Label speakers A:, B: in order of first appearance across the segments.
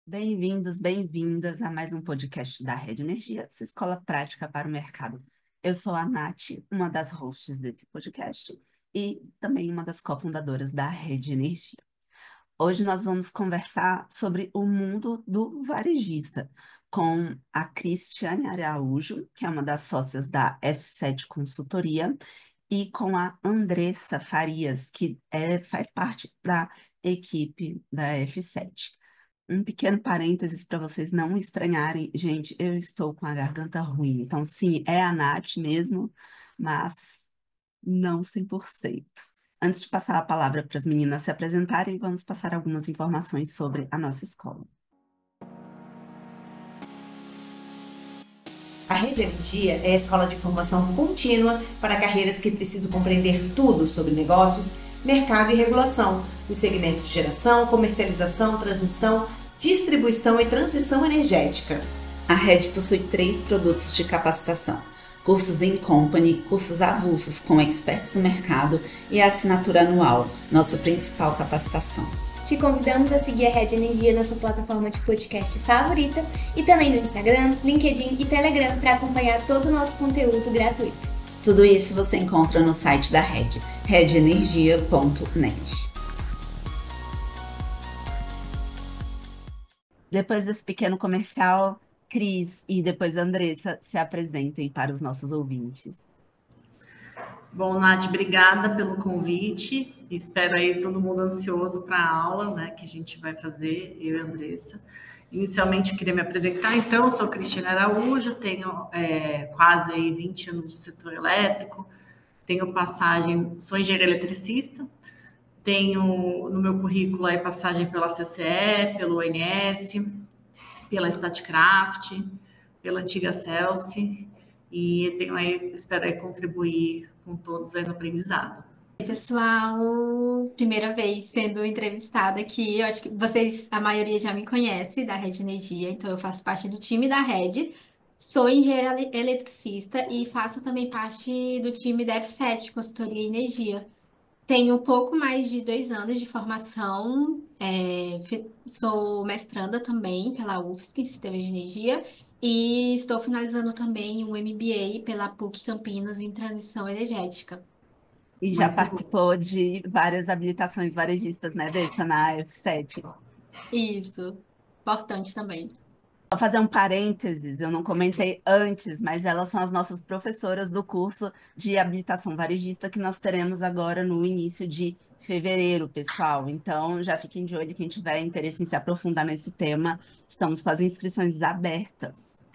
A: Bem-vindos, bem-vindas a mais um podcast da Rede Energia, sua escola prática para o mercado. Eu sou a Nath, uma das hosts desse podcast e também uma das cofundadoras da Rede Energia. Hoje nós vamos conversar sobre o mundo do varejista com a Cristiane Araújo, que é uma das sócias da F7 Consultoria, e com a Andressa Farias, que faz parte da equipe da F7. Um pequeno parênteses para vocês não estranharem. Gente, eu estou com a garganta ruim. Então, sim, é a Nath mesmo, mas não 100%. Antes de passar a palavra para as meninas se apresentarem, vamos passar algumas informações sobre a nossa escola.
B: A Rede Energia é a escola de formação contínua para carreiras que precisam compreender tudo sobre negócios, mercado e regulação, os segmentos de geração, comercialização, transmissão, distribuição e transição energética.
A: A Rede possui 3 produtos de capacitação: cursos in company, cursos avulsos com experts no mercado e a assinatura anual, nossa principal capacitação.
C: Te convidamos a seguir a Rede Energia na sua plataforma de podcast favorita e também no Instagram, LinkedIn e Telegram para acompanhar todo o nosso conteúdo gratuito.
A: Tudo isso você encontra no site da Rede, redenergia.net. Depois desse pequeno comercial, Cris e depois Andressa se apresentem para os nossos ouvintes.
D: Bom, Nath, obrigada pelo convite. Espero aí todo mundo ansioso para a aula, né, que a gente vai fazer, eu e a Andressa. Inicialmente, eu queria me apresentar. Então, eu sou Cristiane Araújo, tenho quase aí 20 anos de setor elétrico, tenho passagem, sou engenheira eletricista, tenho no meu currículo aí passagem pela CCE, pelo ONS, pela Statkraft, pela antiga Celsi, e tenho aí, espero aí contribuir com todos aí no aprendizado.
E: Pessoal, primeira vez sendo entrevistada aqui. Eu acho que vocês, a maioria já me conhece da Rede Energia, então eu faço parte do time da Rede. Sou engenheira eletricista e faço também parte do time da F7, Consultoria e Energia. Tenho pouco mais de 2 anos de formação, sou mestranda também pela UFSC em Sistemas de Energia e estou finalizando também um MBA pela PUC Campinas em Transição Energética.
A: E já participou de várias habilitações varejistas, né, dessa na F7.
E: Isso, importante também.
A: Vou fazer um parênteses, eu não comentei antes, mas elas são as nossas professoras do curso de habilitação varejista que nós teremos agora no início de fevereiro, pessoal. Então, já fiquem de olho, quem tiver interesse em se aprofundar nesse tema, estamos com as inscrições abertas.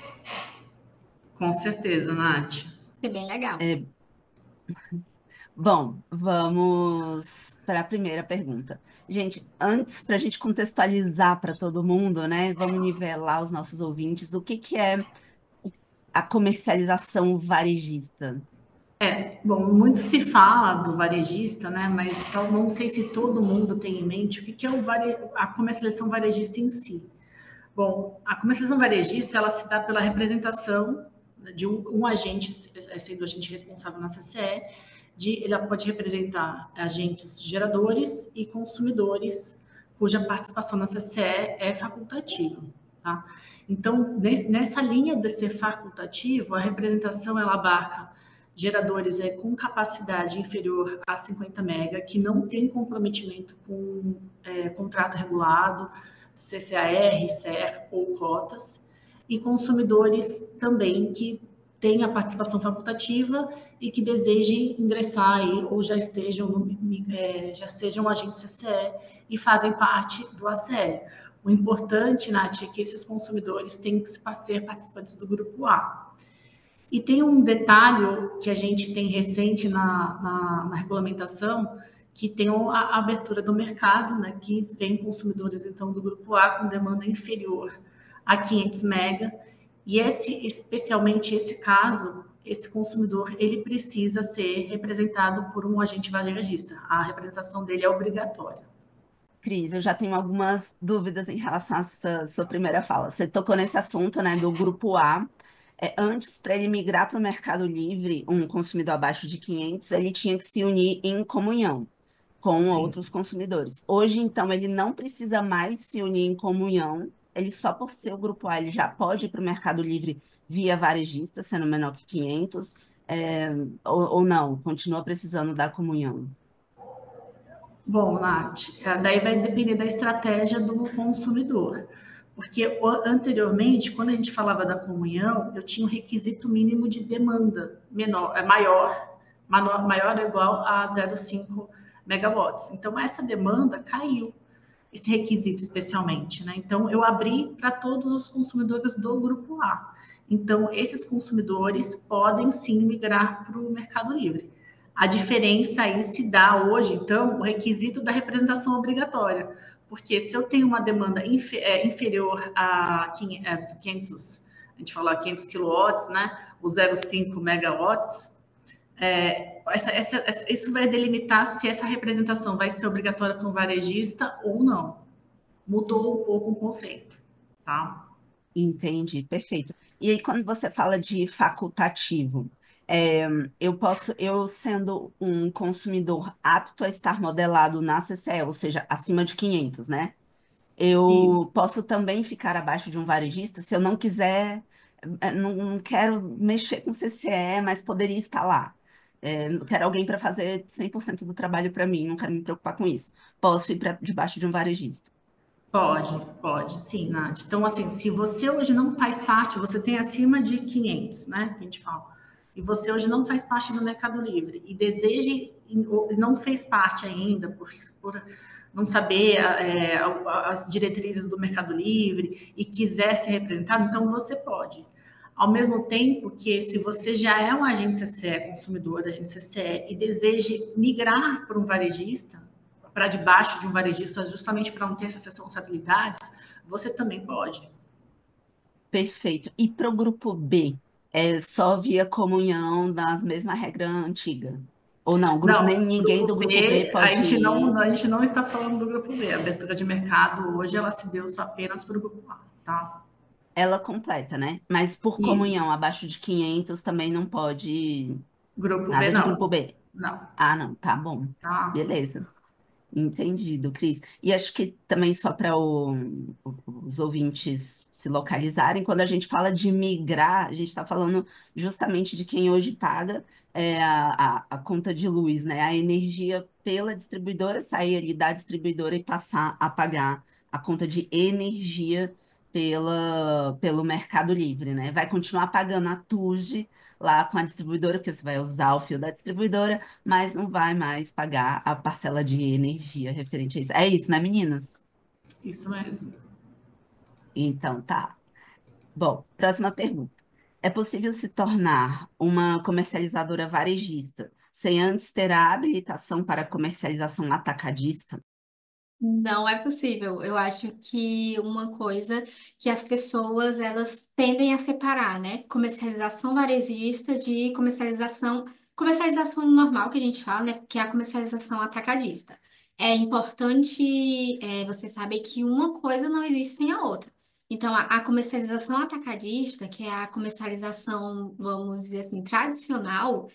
D: Com certeza, Nath.
E: É bem legal.
A: Bom, vamos para a primeira pergunta. Gente, antes, para a gente contextualizar para todo mundo, né? Vamos nivelar os nossos ouvintes. O que que é a comercialização varejista?
D: Bom, muito se fala do varejista, né? Mas não sei se todo mundo tem em mente o que é a comercialização varejista em si. Bom, a comercialização varejista, ela se dá pela representação de um agente, sendo o agente responsável na CCE, ela pode representar agentes geradores e consumidores, cuja participação na CCE é facultativa, tá? Então, nessa linha de ser facultativo, a representação, ela abarca geradores com capacidade inferior a 50 mega, que não tem comprometimento com contrato regulado, CCAR, CER ou cotas, e consumidores também que têm a participação facultativa e que desejem ingressar aí, ou já estejam agentes CCE e fazem parte do ACL. O importante, Nath, é que esses consumidores têm que ser participantes do grupo A. E tem um detalhe que a gente tem recente na regulamentação, que tem a abertura do mercado, né, que vem consumidores, então, do grupo A com demanda inferior a 500 mega, e especialmente esse caso, esse consumidor, ele precisa ser representado por um agente varejista. A representação dele é obrigatória.
A: Cris, eu já tenho algumas dúvidas em relação a essa sua primeira fala. Você tocou nesse assunto, né, do grupo A. Antes, para ele migrar para o Mercado Livre, um consumidor abaixo de 500, ele tinha que se unir em comunhão com
D: Sim.
A: outros consumidores. Hoje, então, ele não precisa mais se unir em comunhão ele só por ser o grupo A, ele já pode ir para o Mercado Livre via varejista, sendo menor que 500, é, ou não, continua precisando da comunhão?
D: Bom, Nath, daí vai depender da estratégia do consumidor. Porque anteriormente, quando a gente falava da comunhão, eu tinha um requisito mínimo de demanda menor, maior ou igual a 0,5 megawatts. Então, essa demanda caiu, esse requisito especialmente, né? Então, eu abri para todos os consumidores do grupo A. Então, esses consumidores podem sim migrar para o Mercado Livre. A diferença aí se dá hoje, então, o requisito da representação obrigatória. Porque se eu tenho uma demanda inferior a 500, a gente falou 500 quilowatts, né? O 0,5 megawatts, isso vai delimitar se essa representação vai ser obrigatória para um varejista ou não. Mudou um pouco o conceito, tá?
A: Entendi, perfeito. E aí, quando você fala de facultativo, é, eu sendo um consumidor apto a estar modelado na CCE, ou seja, acima de 500, né? Eu
D: Isso,
A: posso também ficar abaixo de um varejista se eu não quiser, não quero mexer com CCE, mas poderia estar lá. Não quero alguém para fazer 100% do trabalho para mim, não quero me preocupar com isso. Posso ir para debaixo de um varejista.
D: pode, sim, Nath. Então, assim, se você hoje não faz parte, você tem acima de 500, né, que a gente fala, e você hoje não faz parte do Mercado Livre e deseja, ou não fez parte ainda por não saber as diretrizes do Mercado Livre e quiser ser representado, então você pode. Ao mesmo tempo que, se você já é um agente CCE, consumidor da agente CCE, e deseja migrar para um varejista, para debaixo de um varejista, justamente para não ter essas responsabilidades, você também pode.
A: Perfeito. E para o grupo B, é só via comunhão da mesma regra antiga? Ou não, nem
D: Não,
A: ninguém do
D: grupo
A: grupo B
D: B, a
A: pode
D: gente não,
A: ir.
D: a gente não está falando do grupo B. A abertura de mercado hoje ela se deu só apenas para o grupo A, tá?
A: Ela completa, né? Mas por
D: Isso.
A: comunhão abaixo de 500 também não pode
D: Grupo B
A: nada de grupo
D: não.
A: B.
D: Não,
A: Ah, não, tá bom.
D: tá?
A: Beleza. Entendido, Cris. E acho que também só para os ouvintes se localizarem, quando a gente fala de migrar, a gente está falando justamente de quem hoje paga a conta de luz, né? A energia pela distribuidora, sair ali da distribuidora e passar a pagar a conta de energia pelo Mercado Livre, né? Vai continuar pagando a TUG lá com a distribuidora, porque você vai usar o fio da distribuidora, mas não vai mais pagar a parcela de energia referente a isso. É isso, né, meninas?
D: Isso mesmo.
A: Então, tá. Bom, próxima pergunta. É possível se tornar uma comercializadora varejista sem antes ter a habilitação para comercialização atacadista?
E: Não é possível. Eu acho que uma coisa que as pessoas elas tendem a separar, né? Comercialização varejista de comercialização normal que a gente fala, né? Que é a comercialização atacadista. É importante você saber que uma coisa não existe sem a outra. Então, a comercialização atacadista, que é a comercialização, vamos dizer assim, tradicional,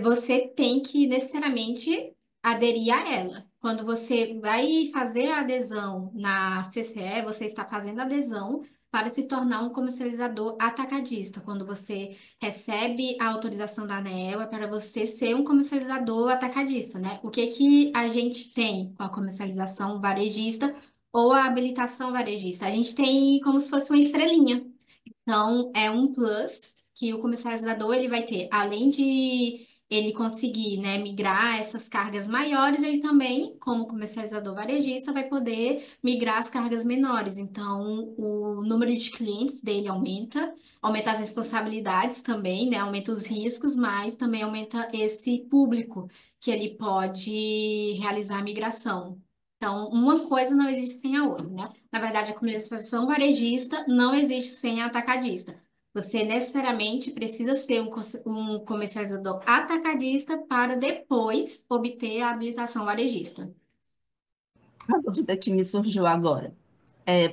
E: você tem que necessariamente aderir a ela. Quando você vai fazer a adesão na CCE, você está fazendo adesão para se tornar um comercializador atacadista. Quando você recebe a autorização da ANEEL, é para você ser um comercializador atacadista, né? O que que a gente tem com a comercialização varejista ou a habilitação varejista? A gente tem como se fosse uma estrelinha. Então, é um plus que o comercializador ele vai ter, além de ele conseguir, né, migrar essas cargas maiores, ele também, como comercializador varejista, vai poder migrar as cargas menores. Então, o número de clientes dele aumenta, aumenta as responsabilidades também, né, aumenta os riscos, mas também aumenta esse público que ele pode realizar a migração. Então, uma coisa não existe sem a outra, né? Na verdade, a comercialização varejista não existe sem a atacadista. Você necessariamente precisa ser um comercializador atacadista para depois obter a habilitação varejista.
A: Uma dúvida que me surgiu agora.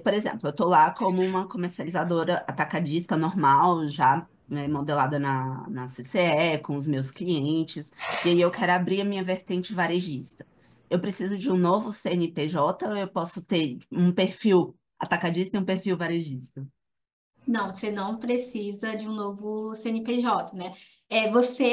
A: Por exemplo, eu estou lá como uma comercializadora atacadista normal, já né, modelada na CCE, com os meus clientes, e aí eu quero abrir a minha vertente varejista. Eu preciso de um novo CNPJ ou eu posso ter um perfil atacadista e um perfil varejista.
E: Não, você não precisa de um novo CNPJ, né?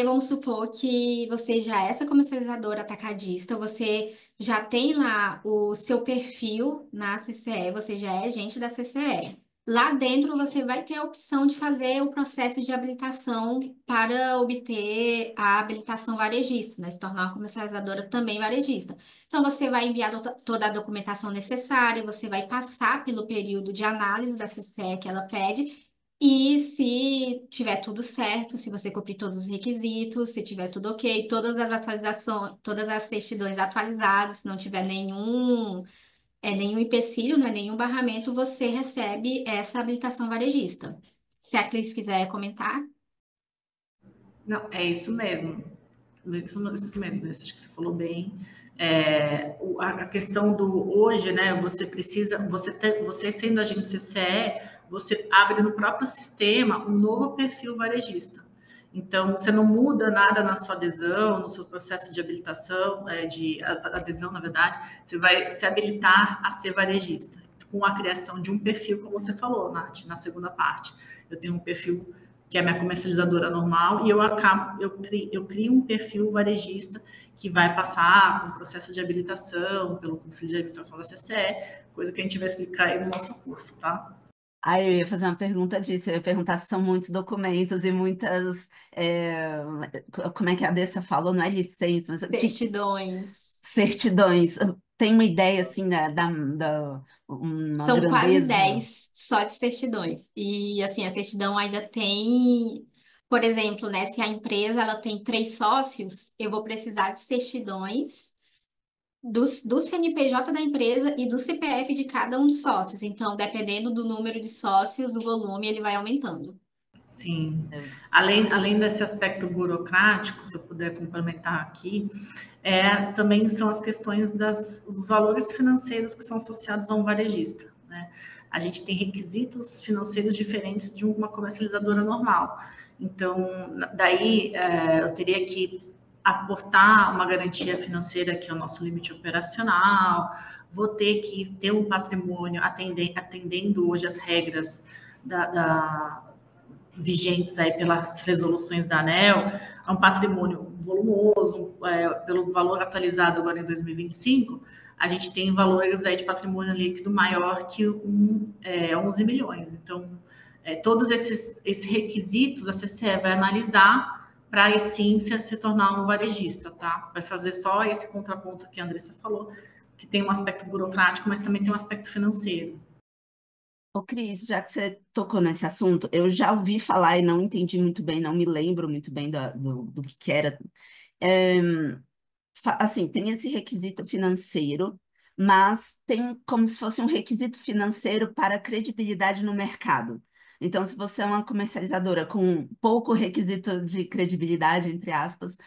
E: Vamos supor que você já é essa comercializadora atacadista, você já tem lá o seu perfil na CCE, você já é agente da CCE. Lá dentro você vai ter a opção de fazer o processo de habilitação para obter a habilitação varejista, né? Se tornar uma comercializadora também varejista. Então você vai enviar toda a documentação necessária, você vai passar pelo período de análise da CCE que ela pede. E se tiver tudo certo, se você cumprir todos os requisitos, se tiver tudo ok, todas as atualizações, todas as certidões atualizadas, se não tiver nenhum empecilho, né, nenhum barramento, você recebe essa habilitação varejista. Se a Cris quiser comentar.
D: Não, é isso mesmo. Isso mesmo, acho que você falou bem. A questão do hoje, né? Você precisa, você sendo agente CCE, você abre no próprio sistema um novo perfil varejista. Então, você não muda nada na sua adesão, no seu processo de habilitação, de adesão, na verdade, você vai se habilitar a ser varejista, com a criação de um perfil, como você falou, Nath, na segunda parte. Eu tenho um perfil que é a minha comercializadora normal, e eu crio um perfil varejista que vai passar com o processo de habilitação pelo Conselho de Administração da CCE, coisa que a gente vai explicar aí no nosso curso, tá?
A: Aí eu ia fazer uma pergunta disso, eu ia perguntar se são muitos documentos e muitas. Como é que a Dessa falou? Não é licença, mas
E: Certidões.
A: certidões. Tem uma ideia assim uma
E: São quase
A: grandeza.
E: 10 só de certidões. E assim, a certidão ainda tem, por exemplo, né, se a empresa ela tem 3 sócios, eu vou precisar de certidões do CNPJ da empresa e do CPF de cada um dos sócios. Então, dependendo do número de sócios, o volume ele vai aumentando.
D: Sim.
A: É.
D: Além desse aspecto burocrático, se eu puder complementar aqui, também são as questões dos valores financeiros que são associados a um varejista, né? A gente tem requisitos financeiros diferentes de uma comercializadora normal. Então, daí eu teria que aportar uma garantia financeira, que é o nosso limite operacional, vou ter que ter um patrimônio atendendo hoje as regras vigentes aí pelas resoluções da ANEEL, é um patrimônio volumoso, pelo valor atualizado agora em 2025, a gente tem valores aí de patrimônio líquido maior que 11 milhões. Então, todos esses requisitos a CCE vai analisar para a essência se tornar um varejista, tá? Vai fazer só esse contraponto que a Andressa falou, que tem um aspecto burocrático, mas também tem um aspecto financeiro.
A: Ô, Cris, já que você tocou nesse assunto, eu já ouvi falar e não entendi muito bem, não me lembro muito bem do que era. É, assim, tem esse requisito financeiro, mas tem como se fosse um requisito financeiro para credibilidade no mercado. Então, se você é uma comercializadora com pouco requisito de credibilidade, entre aspas,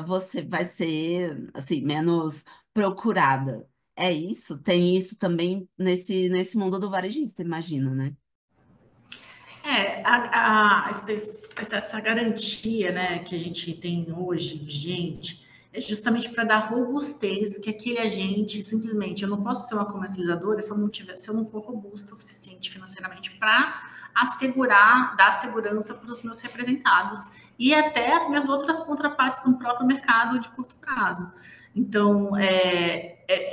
A: você vai ser, assim, menos procurada. É isso? Tem isso também nesse mundo do varejista, imagino, né?
D: Essa garantia, né, que a gente tem hoje vigente é justamente para dar robustez que aquele agente simplesmente eu não posso ser uma comercializadora se eu não for robusta o suficiente financeiramente para dar segurança para os meus representados e até as minhas outras contrapartes no próprio mercado de curto prazo. Então,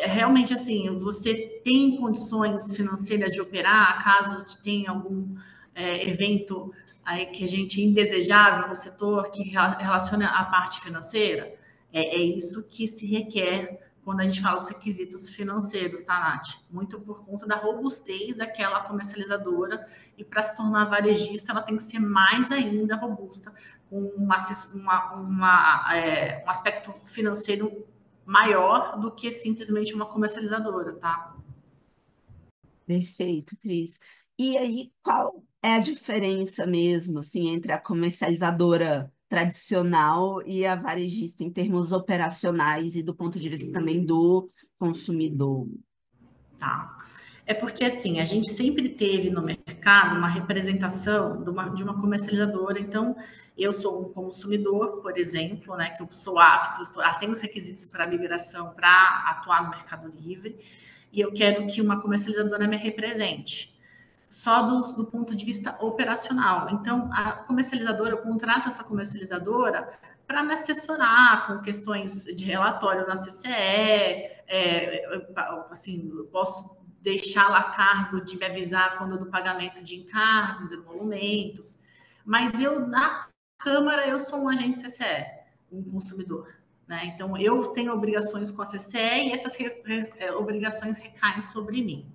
D: realmente assim, você tem condições financeiras de operar caso tenha algum evento aí que a gente indesejável no setor que relaciona a parte financeira. É isso que se requer quando a gente fala dos requisitos financeiros, tá, Nath? Muito por conta da robustez daquela comercializadora e para se tornar varejista ela tem que ser mais ainda robusta, com um aspecto financeiro maior do que simplesmente uma comercializadora, tá?
A: Perfeito, Cris. E aí, qual é a diferença mesmo, assim, entre a comercializadora tradicional e a varejista em termos operacionais e do ponto de vista também do consumidor?
D: Tá. É porque, assim, a gente sempre teve no mercado uma representação de uma comercializadora. Então, eu sou um consumidor, por exemplo, né, que eu sou apto, tenho os requisitos para migração para atuar no Mercado Livre, e eu quero que uma comercializadora me represente, só do ponto de vista operacional. Então, a comercializadora, eu contrato essa comercializadora para me assessorar com questões de relatório na CCE, assim, eu posso deixar lá a cargo de me avisar quando do pagamento de encargos, emolumentos, mas eu, na Câmara, eu sou um agente CCE, um consumidor. Né? Então, eu tenho obrigações com a CCE e essas obrigações recaem sobre mim.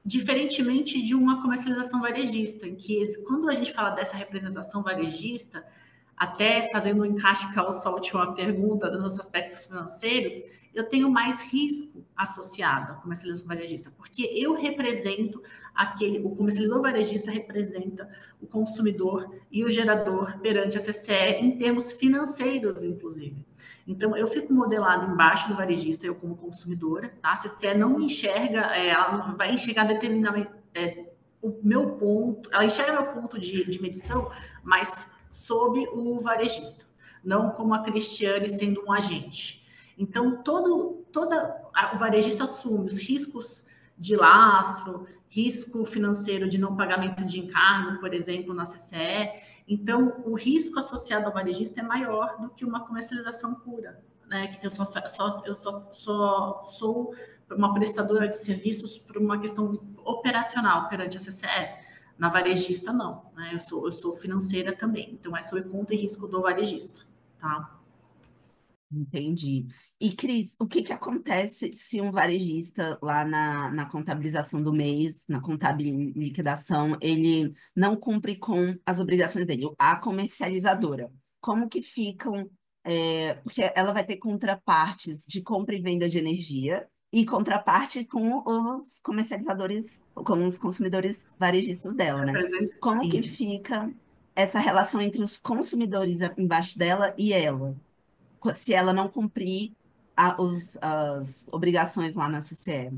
D: Diferentemente de uma comercialização varejista, em que quando a gente fala dessa representação varejista, até fazendo um encaixe com a sua última pergunta dos aspectos financeiros, eu tenho mais risco associado à comercialização varejista, porque eu represento o comercializador varejista representa o consumidor e o gerador perante a CCE em termos financeiros, inclusive. Então, eu fico modelado embaixo do varejista, eu como consumidora, tá? A CCE não me enxerga, ela não vai enxergar determinadamente o meu ponto, ela enxerga meu ponto de medição, mas sob o varejista, não como a Cristiane sendo um agente. Então, o varejista assume os riscos de lastro, risco financeiro de não pagamento de encargo, por exemplo, na CCE. Então, o risco associado ao varejista é maior do que uma comercialização pura, né? Que eu só sou uma prestadora de serviços por uma questão operacional perante a CCE. Na varejista, não. Né? Eu sou financeira também. Então, é sob conta e risco do varejista. Tá?
A: Entendi. E, Cris, o que que acontece se um varejista lá na contabilização do mês, na liquidação, ele não cumpre com as obrigações dele, a comercializadora? Como que ficam? Porque ela vai ter contrapartes de compra e venda de energia e contraparte com os comercializadores, com os consumidores varejistas
D: Se
A: dela, né?
D: apresenta,
A: Como que
D: sim.
A: fica essa relação entre os consumidores embaixo dela e ela? Se ela não cumprir as obrigações lá na CCM.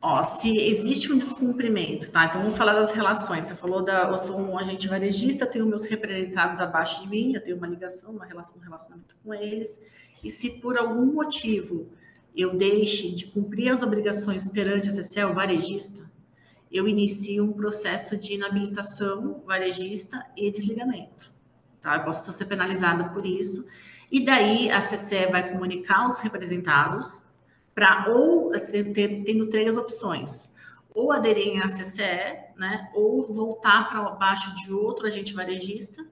D: Ó, se existe um descumprimento, tá? Então vamos falar das relações. Você falou eu sou um agente varejista, tenho meus representados abaixo de mim, eu tenho uma ligação, uma relação, um relacionamento com eles. E se por algum motivo eu deixe de cumprir as obrigações perante a CCE, o varejista, eu inicio um processo de inabilitação varejista e desligamento. Tá? Eu posso ser penalizada por isso. E daí a CCE vai comunicar aos representados para ou tendo três opções: ou aderirem à CCE, né, ou voltar para baixo de outro agente varejista,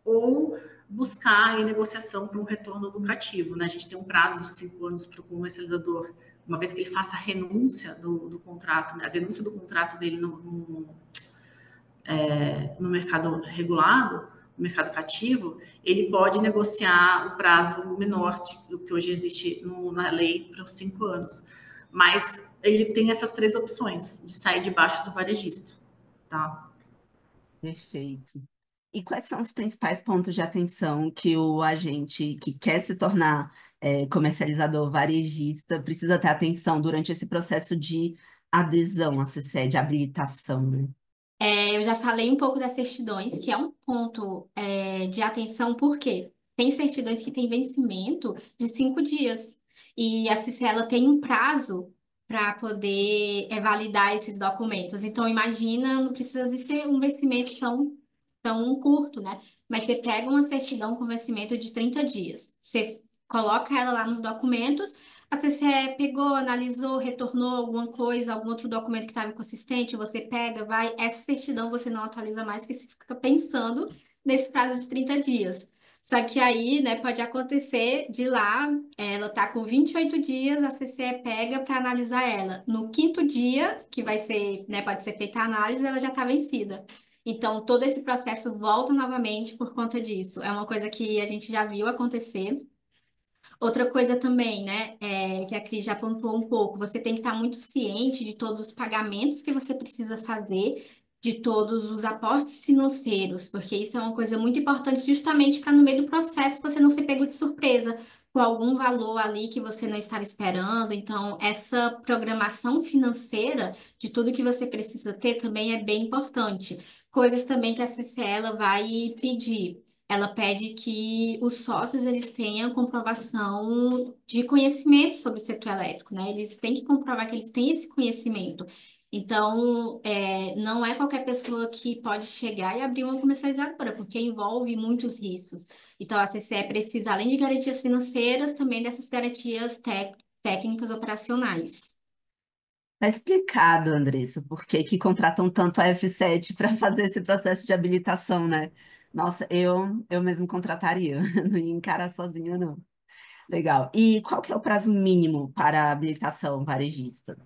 D: ou buscar em negociação para um retorno lucrativo. Né? A gente tem um prazo de 5 anos para o comercializador, uma vez que ele faça a renúncia do contrato, né, a denúncia do contrato dele no mercado regulado, no mercado cativo, ele pode negociar o prazo menor do que hoje existe na lei para os 5 anos. Mas ele tem essas três opções de sair debaixo do varejista. Tá?
A: Perfeito. E quais são os principais pontos de atenção que o agente que quer se tornar comercializador varejista precisa ter atenção durante esse processo de adesão à CCE, de habilitação, né?
E: Eu já falei um pouco das certidões, que é um ponto de atenção, porque tem certidões que têm vencimento de 5 dias. E a CCE ela tem um prazo para poder validar esses documentos. Então, imagina, não precisa de ser um vencimento tão curto, né? Mas você pega uma certidão com vencimento de 30 dias. Você coloca ela lá nos documentos. A CCE pegou, analisou, retornou alguma coisa, algum outro documento que estava inconsistente, você pega, vai. Essa certidão você não atualiza mais, que você fica pensando nesse prazo de 30 dias. Só que aí, né, pode acontecer de lá, ela tá com 28 dias, a CCE pega para analisar ela. No quinto dia, que vai ser, né, pode ser feita a análise, ela já está vencida. Então, todo esse processo volta novamente por conta disso. É uma coisa que a gente já viu acontecer. Outra coisa também, né, que a Cris já pontuou um pouco, você tem que estar muito ciente de todos os pagamentos que você precisa fazer, de todos os aportes financeiros, porque isso é uma coisa muito importante justamente para no meio do processo você não ser pego de surpresa. com algum valor ali que você não estava esperando. Então, essa programação financeira de tudo que você precisa ter também é bem importante. Coisas também que a CCE ela vai pedir. Ela pede que os sócios eles tenham comprovação de conhecimento sobre o setor elétrico, né? Eles têm que comprovar que eles têm esse conhecimento. Então, não é qualquer pessoa que pode chegar e abrir uma comercializadora, porque envolve muitos riscos. Então, a CCE precisa, além de garantias financeiras, também dessas garantias técnicas operacionais.
A: Tá explicado, Andressa, por que que contratam tanto a F7 para fazer esse processo de habilitação, né? Nossa, eu mesmo contrataria, não ia encarar sozinha, não. Legal. E qual que é o prazo mínimo para a habilitação varejista?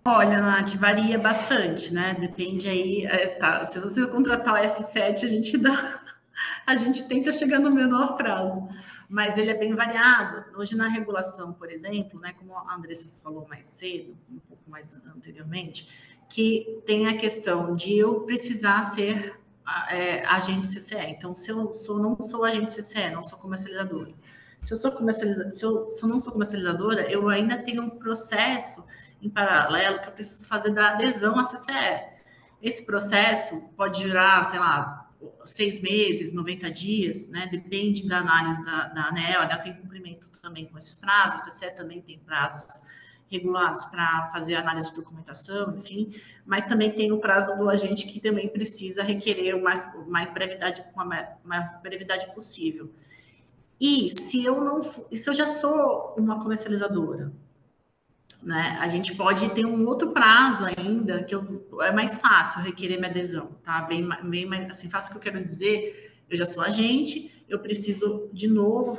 D: Olha, Nath, varia bastante, né? Depende aí, tá. Se você contratar o F7, a gente dá, a gente tenta chegar no menor prazo, mas ele é bem variado. Hoje na regulação, por exemplo, né, como a Andressa falou mais cedo, um pouco mais anteriormente, que tem a questão de eu precisar ser agente CCE. Então, se eu não sou agente CCE, não sou comercializadora. Se eu não sou comercializadora, eu ainda tenho um processo em paralelo que eu preciso fazer da adesão à CCE. Esse processo pode durar, sei lá, 6 meses, 90 dias, né? Depende da análise da ANEEL. A ANEEL tem cumprimento também com esses prazos, a CCE também tem prazos regulados para fazer análise de documentação, enfim, mas também tem o prazo do agente que também precisa requerer mais brevidade, com a mais brevidade possível. E se eu já sou uma comercializadora, né, a gente pode ter um outro prazo ainda que é mais fácil requerer minha adesão, tá? Bem mais assim, fácil que eu quero dizer. Eu já sou agente, eu preciso de novo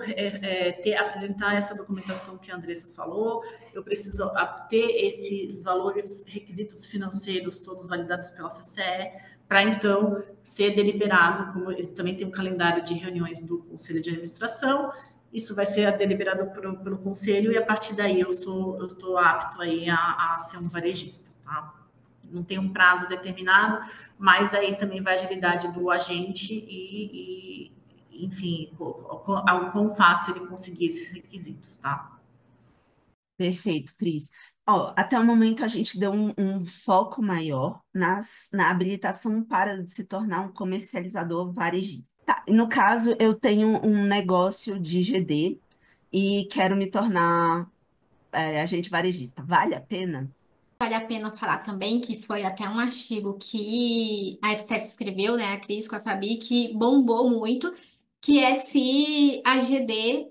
D: apresentar essa documentação que a Andressa falou, eu preciso ter esses valores, requisitos financeiros todos validados pela CCE, para então ser deliberado, como também tem um calendário de reuniões do Conselho de Administração. Isso vai ser deliberado pelo conselho e a partir daí eu estou apto aí a ser um varejista, tá? Não tem um prazo determinado, mas aí também vai a agilidade do agente enfim, o quão fácil ele conseguir esses requisitos, tá?
A: Perfeito, Cris. Ó, até o momento a gente deu um foco maior na habilitação para se tornar um comercializador varejista. Tá, e no caso, eu tenho um negócio de GD e quero me tornar agente varejista. Vale a pena?
E: Vale a pena falar também que foi até um artigo que a F7 escreveu, né, a Cris com a Fabi, que bombou muito, que é se a GD,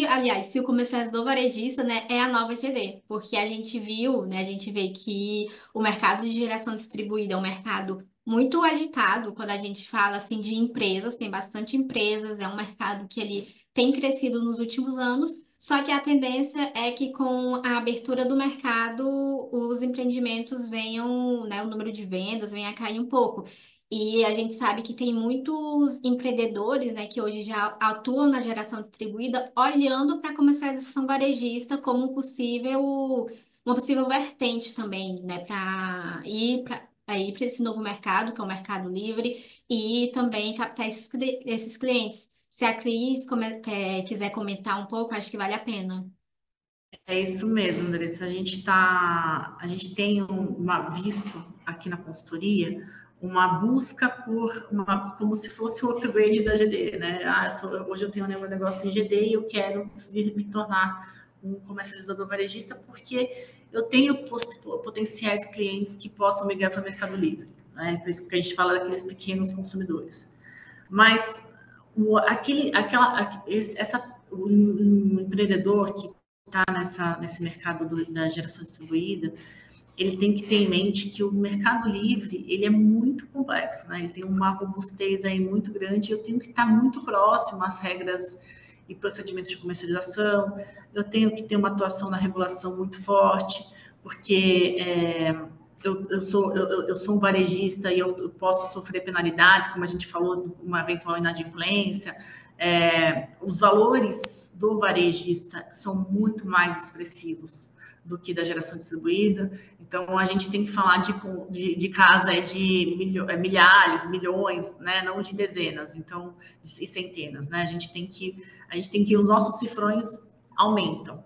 E: aliás, se o comercializador varejista, né, é a nova GD, porque a gente viu, né, a gente vê que o mercado de geração distribuída é um mercado muito agitado quando a gente fala assim de empresas, tem bastante empresas, é um mercado que ele tem crescido nos últimos anos. Só que a tendência é que com a abertura do mercado, os empreendimentos venham, né, o número de vendas venha a cair um pouco. E a gente sabe que tem muitos empreendedores, né, que hoje já atuam na geração distribuída, olhando para a comercialização varejista como uma possível vertente também, né, para ir para esse novo mercado, que é o Mercado Livre, e também captar esses clientes. Se a Cris quiser comentar um pouco, acho que vale a pena.
D: É isso mesmo, Andressa. A gente tem visto aqui na consultoria uma busca como se fosse o upgrade da GD, né? Hoje eu tenho um negócio em GD e eu quero me tornar um comercializador varejista porque eu tenho potenciais clientes que possam migrar para o Mercado Livre, né? Porque a gente fala daqueles pequenos consumidores. Mas o empreendedor que está nesse mercado da geração distribuída, ele tem que ter em mente que o Mercado Livre ele é muito complexo, né? Ele tem uma robustez aí muito grande. Eu tenho que estar muito próximo às regras e procedimentos de comercialização. Eu tenho que ter uma atuação na regulação muito forte, porque eu sou um varejista e eu posso sofrer penalidades, como a gente falou, uma eventual inadimplência. Os valores do varejista são muito mais expressivos do que da geração distribuída. Então, a gente tem que falar de casa de milhares, milhões, né? Não de dezenas, então, e centenas, né? A gente tem que os nossos cifrões aumentam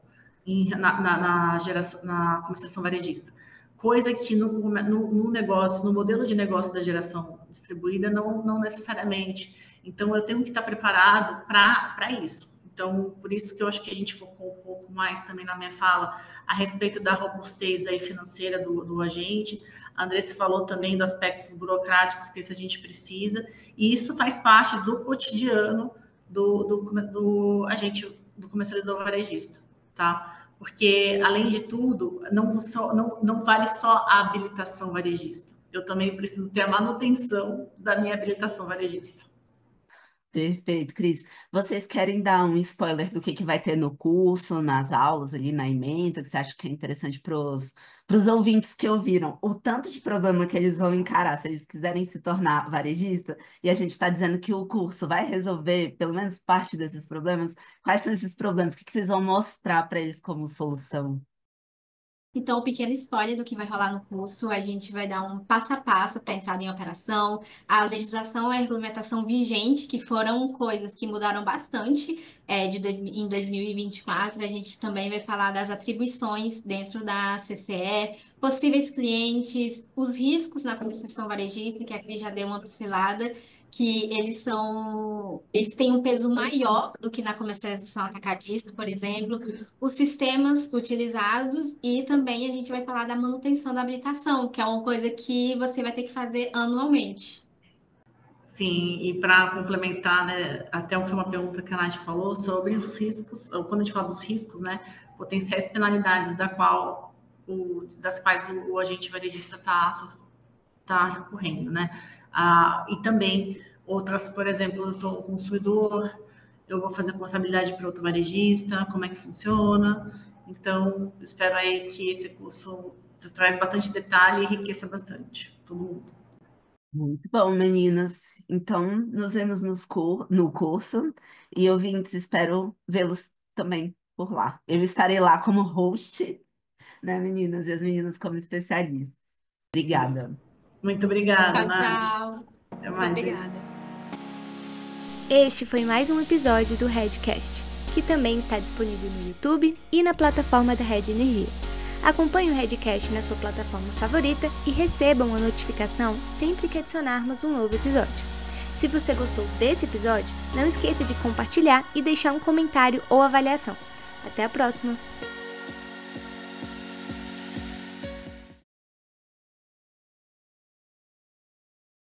D: na comercialização varejista. Coisa que no negócio, no modelo de negócio da geração distribuída, não necessariamente. Então, eu tenho que estar preparado para isso. Então, por isso que eu acho que a gente focou um pouco mais também na minha fala a respeito da robustez aí financeira do agente. A Andressa falou também dos aspectos burocráticos que a gente precisa, e isso faz parte do cotidiano do agente, do comercializador varejista, tá? Porque, além de tudo, não vale só a habilitação varejista. Eu também preciso ter a manutenção da minha habilitação varejista.
A: Perfeito, Cris. Vocês querem dar um spoiler do que vai ter no curso, nas aulas, ali na ementa, que você acha que é interessante para os ouvintes que ouviram? O tanto de problema que eles vão encarar se eles quiserem se tornar varejista, e a gente está dizendo que o curso vai resolver pelo menos parte desses problemas. Quais são esses problemas? O que vocês vão mostrar para eles como solução?
E: Então, um pequeno spoiler do que vai rolar no curso, a gente vai dar um passo a passo para a entrada em operação, a legislação e a regulamentação vigente, que foram coisas que mudaram bastante em 2024. A gente também vai falar das atribuições dentro da CCE, possíveis clientes, os riscos na comercialização varejista, que a Cris já deu uma pincelada, que eles têm um peso maior do que na comercialização atacadista, por exemplo, os sistemas utilizados e também a gente vai falar da manutenção da habilitação, que é uma coisa que você vai ter que fazer anualmente.
D: Sim, e para complementar, né, até foi uma pergunta que a Nath falou sobre os riscos, quando a gente fala dos riscos, né, potenciais penalidades das quais o agente varejista está recorrendo, né? E também outras, por exemplo, eu estou consumidor, eu vou fazer portabilidade para outro varejista, como é que funciona. Então, espero aí que esse curso traz bastante detalhe e enriqueça bastante todo mundo.
A: Muito bom, meninas. Então, nos vemos no curso e ouvintes, espero vê-los também por lá. Eu estarei lá como host, né, meninas? E as meninas como especialistas. Obrigada.
D: Muito obrigada,
E: Tchau,
D: Nath.
E: tchau.
D: Até mais.
E: Obrigada.
C: Este foi mais um episódio do Redcast, que também está disponível no YouTube e na plataforma da Red Energia. Acompanhe o Redcast na sua plataforma favorita e receba uma notificação sempre que adicionarmos um novo episódio. Se você gostou desse episódio, não esqueça de compartilhar e deixar um comentário ou avaliação. Até a próxima!